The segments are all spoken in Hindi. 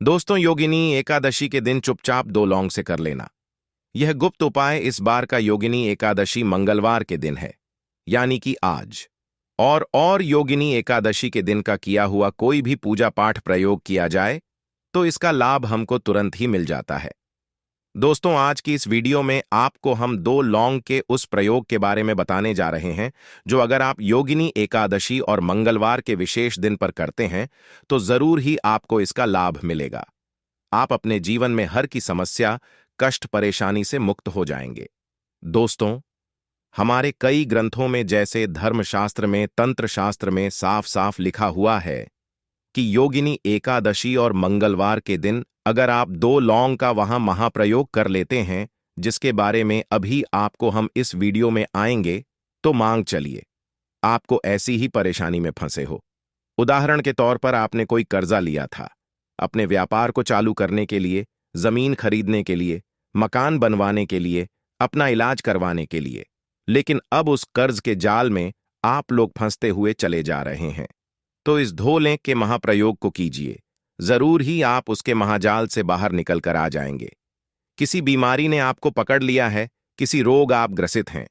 दोस्तों, योगिनी एकादशी के दिन चुपचाप 2 लौंग से कर लेना। यह गुप्त उपाय इस बार का योगिनी एकादशी मंगलवार के दिन है, यानी कि आज। और योगिनी एकादशी के दिन का किया हुआ कोई भी पूजा पाठ प्रयोग किया जाए तो इसका लाभ हमको तुरंत ही मिल जाता है। दोस्तों, आज की इस वीडियो में आपको हम 2 लौंग के उस प्रयोग के बारे में बताने जा रहे हैं जो अगर आप योगिनी एकादशी और मंगलवार के विशेष दिन पर करते हैं तो जरूर ही आपको इसका लाभ मिलेगा। आप अपने जीवन में हर की समस्या, कष्ट, परेशानी से मुक्त हो जाएंगे। दोस्तों, हमारे कई ग्रंथों में जैसे धर्मशास्त्र में, तंत्र शास्त्र में साफ साफ लिखा हुआ है कि योगिनी एकादशी और मंगलवार के दिन अगर आप 2 लौंग का वहां महाप्रयोग कर लेते हैं, जिसके बारे में अभी आपको हम इस वीडियो में आएंगे, तो मांग चलिए आपको ऐसी ही परेशानी में फंसे हो। उदाहरण के तौर पर आपने कोई कर्जा लिया था अपने व्यापार को चालू करने के लिए, जमीन खरीदने के लिए, मकान बनवाने के लिए, अपना इलाज करवाने के लिए, लेकिन अब उस कर्ज के जाल में आप लोग फंसते हुए चले जा रहे हैं। तो इस 2 लौंग के महाप्रयोग को कीजिए, जरूर ही आप उसके महाजाल से बाहर निकल कर आ जाएंगे। किसी बीमारी ने आपको पकड़ लिया है, किसी रोग आप ग्रसित हैं,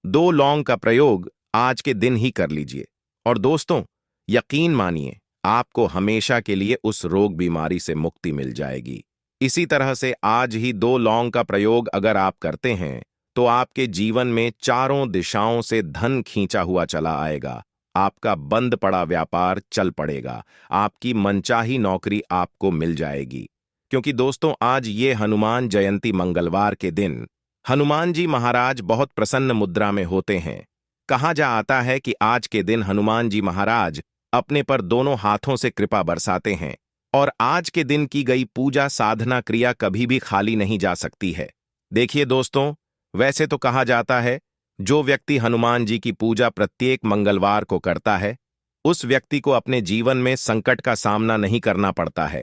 2 लौंग का प्रयोग आज के दिन ही कर लीजिए और दोस्तों, यकीन मानिए आपको हमेशा के लिए उस रोग बीमारी से मुक्ति मिल जाएगी। इसी तरह से आज ही 2 लौंग का प्रयोग अगर आप करते हैं तो आपके जीवन में चारों दिशाओं से धन खींचा हुआ चला आएगा। आपका बंद पड़ा व्यापार चल पड़ेगा, आपकी मनचाही नौकरी आपको मिल जाएगी। क्योंकि दोस्तों, आज ये हनुमान जयंती मंगलवार के दिन हनुमान जी महाराज बहुत प्रसन्न मुद्रा में होते हैं। कहा जा आता है कि आज के दिन हनुमान जी महाराज अपने पर दोनों हाथों से कृपा बरसाते हैं और आज के दिन की गई पूजा साधना क्रिया कभी भी खाली नहीं जा सकती है। देखिए दोस्तों, वैसे तो कहा जाता है जो व्यक्ति हनुमान जी की पूजा प्रत्येक मंगलवार को करता है उस व्यक्ति को अपने जीवन में संकट का सामना नहीं करना पड़ता है,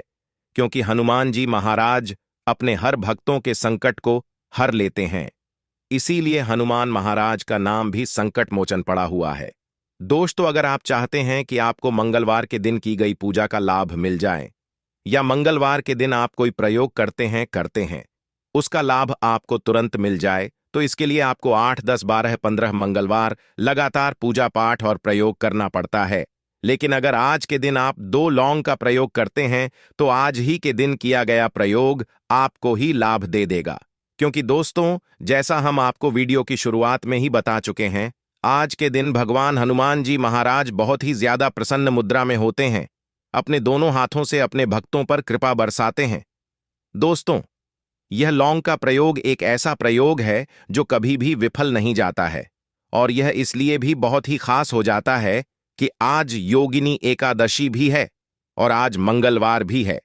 क्योंकि हनुमान जी महाराज अपने हर भक्तों के संकट को हर लेते हैं। इसीलिए हनुमान महाराज का नाम भी संकट मोचन पड़ा हुआ है। दोस्तों, अगर आप चाहते हैं कि आपको मंगलवार के दिन की गई पूजा का लाभ मिल जाए या मंगलवार के दिन आप कोई प्रयोग करते हैं उसका लाभ आपको तुरंत मिल जाए, तो इसके लिए आपको 8, 10, 12, 15 मंगलवार लगातार पूजा पाठ और प्रयोग करना पड़ता है। लेकिन अगर आज के दिन आप 2 लौंग का प्रयोग करते हैं तो आज ही के दिन किया गया प्रयोग आपको ही लाभ दे देगा। क्योंकि दोस्तों, जैसा हम आपको वीडियो की शुरुआत में ही बता चुके हैं, आज के दिन भगवान हनुमान जी महाराज बहुत ही ज्यादा प्रसन्न मुद्रा में होते हैं, अपने दोनों हाथों से अपने भक्तों पर कृपा बरसाते हैं। दोस्तों, यह लौंग का प्रयोग एक ऐसा प्रयोग है जो कभी भी विफल नहीं जाता है और यह इसलिए भी बहुत ही खास हो जाता है कि आज योगिनी एकादशी भी है और आज मंगलवार भी है।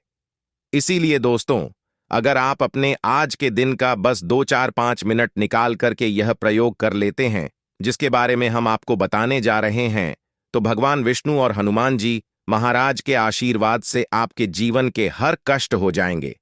इसीलिए दोस्तों, अगर आप अपने आज के दिन का बस 2, 4, 5 मिनट निकाल करके यह प्रयोग कर लेते हैं जिसके बारे में हम आपको बताने जा रहे हैं, तो भगवान विष्णु और हनुमान जी महाराज के आशीर्वाद से आपके जीवन के हर कष्ट हो जाएंगे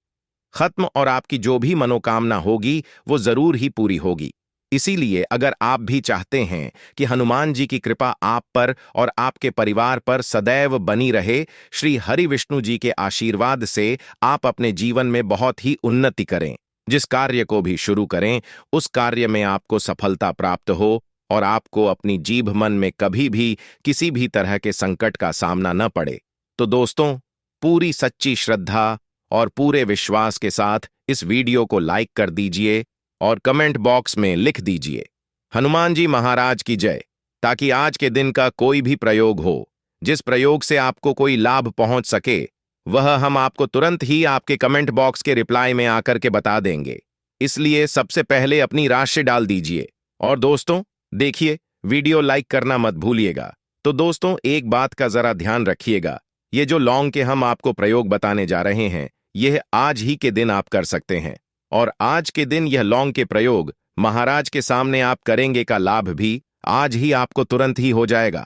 खत्म और आपकी जो भी मनोकामना होगी वो जरूर ही पूरी होगी। इसीलिए अगर आप भी चाहते हैं कि हनुमान जी की कृपा आप पर और आपके परिवार पर सदैव बनी रहे, श्री हरि विष्णु जी के आशीर्वाद से आप अपने जीवन में बहुत ही उन्नति करें, जिस कार्य को भी शुरू करें उस कार्य में आपको सफलता प्राप्त हो और आपको अपनी जीभ मन में कभी भी किसी भी तरह के संकट का सामना न पड़े, तो दोस्तों, पूरी सच्ची श्रद्धा और पूरे विश्वास के साथ इस वीडियो को लाइक कर दीजिए और कमेंट बॉक्स में लिख दीजिए हनुमान जी महाराज की जय, ताकि आज के दिन का कोई भी प्रयोग हो जिस प्रयोग से आपको कोई लाभ पहुंच सके वह हम आपको तुरंत ही आपके कमेंट बॉक्स के रिप्लाई में आकर के बता देंगे। इसलिए सबसे पहले अपनी राशि डाल दीजिए और दोस्तों देखिए, वीडियो लाइक करना मत भूलिएगा। तो दोस्तों, एक बात का जरा ध्यान रखिएगा, ये जो लौंग के हम आपको प्रयोग बताने जा रहे हैं यह आज ही के दिन आप कर सकते हैं और आज के दिन यह लौंग के प्रयोग महाराज के सामने आप करेंगे का लाभ भी आज ही आपको तुरंत ही हो जाएगा।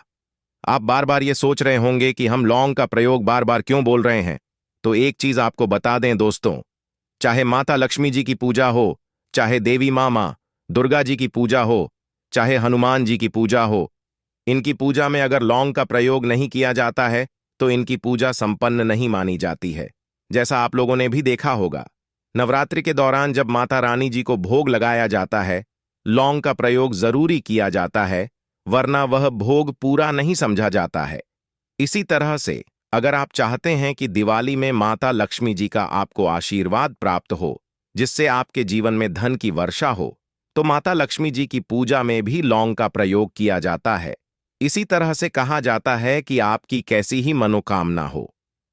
आप बार बार ये सोच रहे होंगे कि हम लौंग का प्रयोग बार बार क्यों बोल रहे हैं, तो एक चीज आपको बता दें दोस्तों, चाहे माता लक्ष्मी जी की पूजा हो, चाहे देवी मां दुर्गा जी की पूजा हो, चाहे हनुमान जी की पूजा हो, इनकी पूजा में अगर लौंग का प्रयोग नहीं किया जाता है तो इनकी पूजा संपन्न नहीं मानी जाती है। जैसा आप लोगों ने भी देखा होगा, नवरात्रि के दौरान जब माता रानी जी को भोग लगाया जाता है, लौंग का प्रयोग जरूरी किया जाता है, वरना वह भोग पूरा नहीं समझा जाता है। इसी तरह से अगर आप चाहते हैं कि दिवाली में माता लक्ष्मी जी का आपको आशीर्वाद प्राप्त हो, जिससे आपके जीवन में धन की वर्षा हो, तो माता लक्ष्मी जी की पूजा में भी लौंग का प्रयोग किया जाता है। इसी तरह से कहा जाता है कि आपकी कैसी ही मनोकामना हो,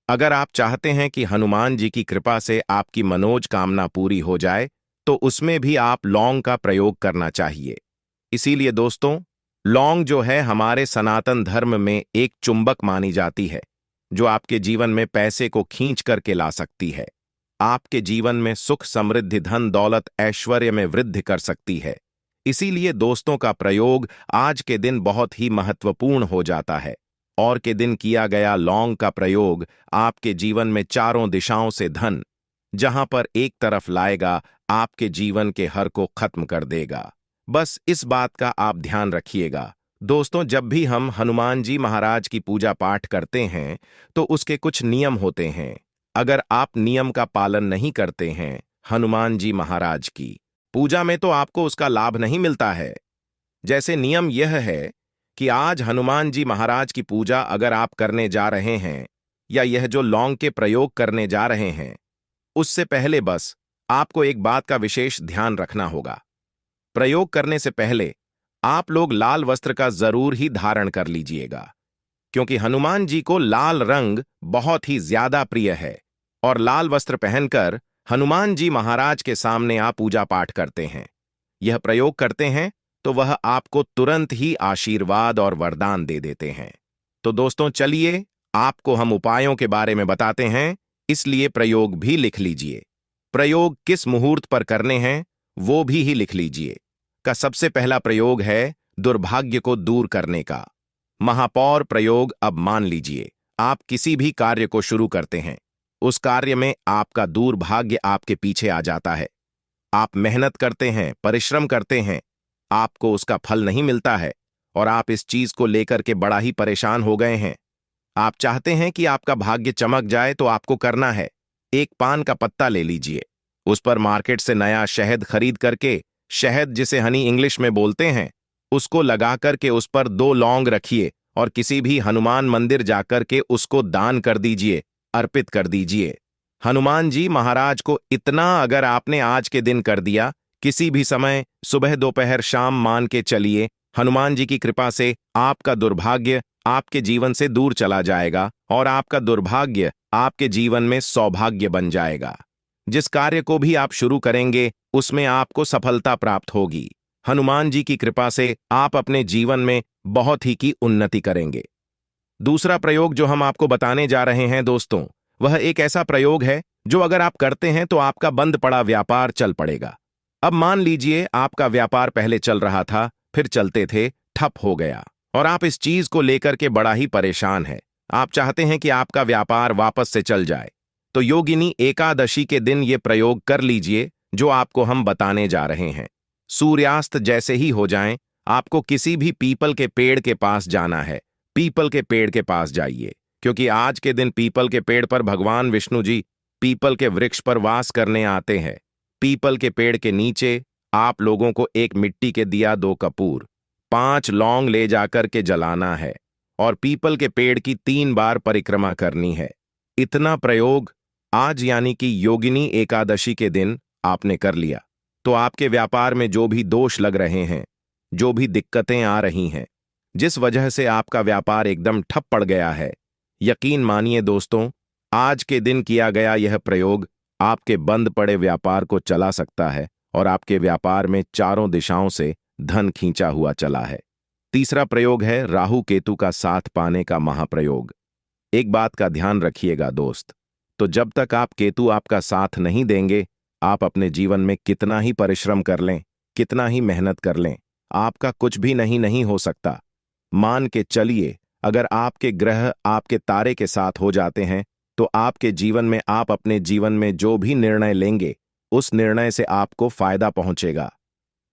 अगर आप चाहते हैं कि हनुमान जी की कृपा से आपकी मनोज कामना पूरी हो जाए, तो उसमें भी आप लौंग का प्रयोग करना चाहिए। इसीलिए दोस्तों, लौंग जो है हमारे सनातन धर्म में एक चुंबक मानी जाती है, जो आपके जीवन में पैसे को खींच करके ला सकती है, आपके जीवन में सुख समृद्धि धन दौलत ऐश्वर्य में वृद्धि कर सकती है। इसीलिए दोस्तों का प्रयोग आज के दिन बहुत ही महत्वपूर्ण हो जाता है, और के दिन किया गया लौंग का प्रयोग आपके जीवन में चारों दिशाओं से धन, जहां पर एक तरफ लाएगा, आपके जीवन के हर को खत्म कर देगा। बस इस बात का आप ध्यान रखिएगा दोस्तों, जब भी हम हनुमान जी महाराज की पूजा पाठ करते हैं तो उसके कुछ नियम होते हैं। अगर आप नियम का पालन नहीं करते हैं हनुमान जी महाराज की पूजा में, तो आपको उसका लाभ नहीं मिलता है। जैसे नियम यह है कि आज हनुमान जी महाराज की पूजा अगर आप करने जा रहे हैं, या यह जो लौंग के प्रयोग करने जा रहे हैं, उससे पहले बस आपको एक बात का विशेष ध्यान रखना होगा। प्रयोग करने से पहले आप लोग लाल वस्त्र का जरूर ही धारण कर लीजिएगा, क्योंकि हनुमान जी को लाल रंग बहुत ही ज्यादा प्रिय है, और लाल वस्त्र पहनकर हनुमान जी महाराज के सामने आप पूजा पाठ करते हैं, यह प्रयोग करते हैं, तो वह आपको तुरंत ही आशीर्वाद और वरदान दे देते हैं। तो दोस्तों चलिए आपको हम उपायों के बारे में बताते हैं, इसलिए प्रयोग भी लिख लीजिए। प्रयोग किस मुहूर्त पर करने हैं वो भी ही लिख लीजिए। का सबसे पहला प्रयोग है दुर्भाग्य को दूर करने का महापौर प्रयोग। अब मान लीजिए आप किसी भी कार्य को शुरू करते हैं, उस कार्य में आपका दुर्भाग्य आपके पीछे आ जाता है, आप मेहनत करते हैं, परिश्रम करते हैं, आपको उसका फल नहीं मिलता है, और आप इस चीज को लेकर के बड़ा ही परेशान हो गए हैं। आप चाहते हैं कि आपका भाग्य चमक जाए, तो आपको करना है, एक पान का पत्ता ले लीजिए, उस पर मार्केट से नया शहद खरीद करके, शहद जिसे हनी इंग्लिश में बोलते हैं, उसको लगा करके उस पर 2 लौंग रखिए, और किसी भी हनुमान मंदिर जाकर के उसको दान कर दीजिए, अर्पित कर दीजिए। हनुमान जी महाराज को इतना अगर आपने आज के दिन कर दिया, किसी भी समय सुबह दोपहर शाम मान के चलिए, हनुमान जी की कृपा से आपका दुर्भाग्य आपके जीवन से दूर चला जाएगा, और आपका दुर्भाग्य आपके जीवन में सौभाग्य बन जाएगा। जिस कार्य को भी आप शुरू करेंगे उसमें आपको सफलता प्राप्त होगी। हनुमान जी की कृपा से आप अपने जीवन में बहुत ही की उन्नति करेंगे। दूसरा प्रयोग जो हम आपको बताने जा रहे हैं दोस्तों, वह एक ऐसा प्रयोग है जो अगर आप करते हैं तो आपका बंद पड़ा व्यापार चल पड़ेगा। अब मान लीजिए आपका व्यापार पहले चल रहा था, फिर चलते थे, ठप हो गया, और आप इस चीज को लेकर के बड़ा ही परेशान है। आप चाहते हैं कि आपका व्यापार वापस से चल जाए, तो योगिनी एकादशी के दिन ये प्रयोग कर लीजिए जो आपको हम बताने जा रहे हैं। सूर्यास्त जैसे ही हो जाएं, आपको किसी भी पीपल के पेड़ के पास जाना है। पीपल के पेड़ के पास जाइए, क्योंकि आज के दिन पीपल के पेड़ पर भगवान विष्णु जी पीपल के वृक्ष पर वास करने आते हैं। पीपल के पेड़ के नीचे आप लोगों को एक मिट्टी के दिया, 2 कपूर, 5 लौंग ले जाकर के जलाना है, और पीपल के पेड़ की 3 बार परिक्रमा करनी है। इतना प्रयोग आज यानी कि योगिनी एकादशी के दिन आपने कर लिया, तो आपके व्यापार में जो भी दोष लग रहे हैं, जो भी दिक्कतें आ रही हैं, जिस वजह से आपका व्यापार एकदम ठप पड़ गया है, यकीन मानिए दोस्तों, आज के दिन किया गया यह प्रयोग आपके बंद पड़े व्यापार को चला सकता है, और आपके व्यापार में चारों दिशाओं से धन खींचा हुआ चला है। तीसरा प्रयोग है राहु केतु का साथ पाने का महाप्रयोग। एक बात का ध्यान रखिएगा दोस्त, तो जब तक आप केतु आपका साथ नहीं देंगे, आप अपने जीवन में कितना ही परिश्रम कर लें, कितना ही मेहनत कर लें, आपका कुछ भी नहीं हो सकता। मान के चलिए अगर आपके ग्रह आपके तारे के साथ हो जाते हैं, तो आपके जीवन में आप अपने जीवन में जो भी निर्णय लेंगे, उस निर्णय से आपको फायदा पहुंचेगा।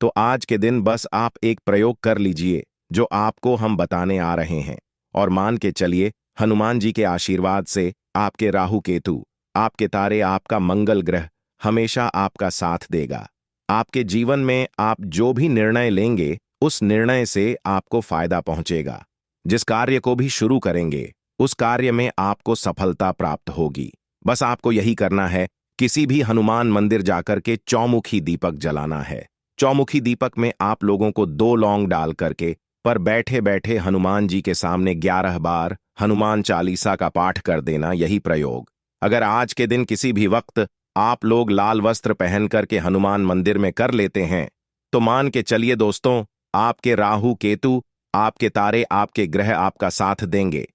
तो आज के दिन बस आप एक प्रयोग कर लीजिए जो आपको हम बताने आ रहे हैं, और मान के चलिए हनुमान जी के आशीर्वाद से आपके राहु केतु आपके तारे, आपका मंगल ग्रह हमेशा आपका साथ देगा। आपके जीवन में आप जो भी निर्णय लेंगे, उस निर्णय से आपको फायदा पहुंचेगा। जिस कार्य को भी शुरू करेंगे, उस कार्य में आपको सफलता प्राप्त होगी। बस आपको यही करना है, किसी भी हनुमान मंदिर जाकर के चौमुखी दीपक जलाना है। चौमुखी दीपक में आप लोगों को 2 लौंग डाल करके पर बैठे बैठे हनुमान जी के सामने 11 बार हनुमान चालीसा का पाठ कर देना, यही प्रयोग। अगर आज के दिन किसी भी वक्त आप लोग लाल वस्त्र पहन करके हनुमान मंदिर में कर लेते हैं, तो मान के चलिए दोस्तों, आपके राहु केतु, आपके तारे, आपके ग्रह आपका साथ देंगे।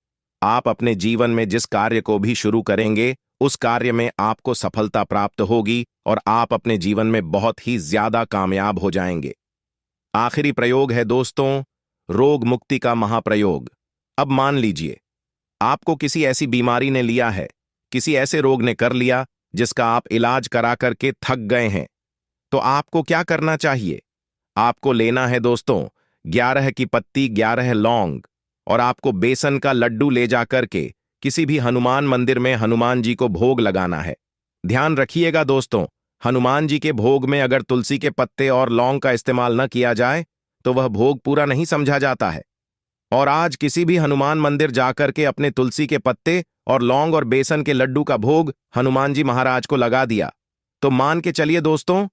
आप अपने जीवन में जिस कार्य को भी शुरू करेंगे, उस कार्य में आपको सफलता प्राप्त होगी और आप अपने जीवन में बहुत ही ज्यादा कामयाब हो जाएंगे। आखिरी प्रयोग है दोस्तों, रोग मुक्ति का महाप्रयोग। अब मान लीजिए आपको किसी ऐसी बीमारी ने लिया है, किसी ऐसे रोग ने कर लिया जिसका आप इलाज करा करके थक गए हैं, तो आपको क्या करना चाहिए? आपको लेना है दोस्तों 11 की पत्ती, 11 लौंग, और आपको बेसन का लड्डू ले जाकर के किसी भी हनुमान मंदिर में हनुमान जी को भोग लगाना है। ध्यान रखिएगा दोस्तों, हनुमान जी के भोग में अगर तुलसी के पत्ते और लौंग का इस्तेमाल न किया जाए तो वह भोग पूरा नहीं समझा जाता है। और आज किसी भी हनुमान मंदिर जाकर के अपने तुलसी के पत्ते और लौंग और बेसन के लड्डू का भोग हनुमान जी महाराज को लगा दिया, तो मान के चलिए दोस्तों,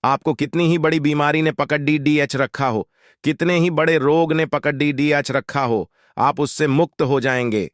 आपको कितनी ही बड़ी बीमारी ने पकड़ डीएच रखा हो, कितने ही बड़े रोग ने पकड़ डीएच रखा हो, आप उससे मुक्त हो जाएंगे।